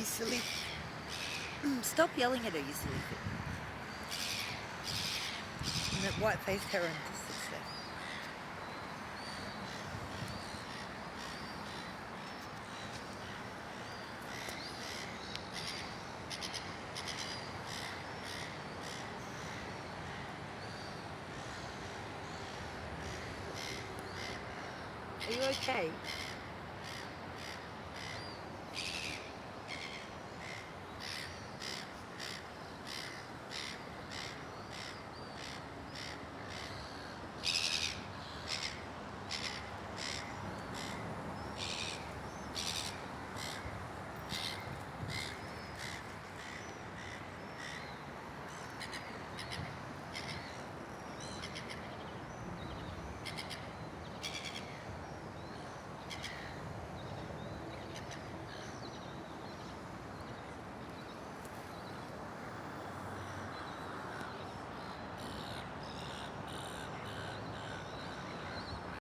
silly. Stop yelling at her, you silly thing. And that white-faced heron just sits there. Are you okay?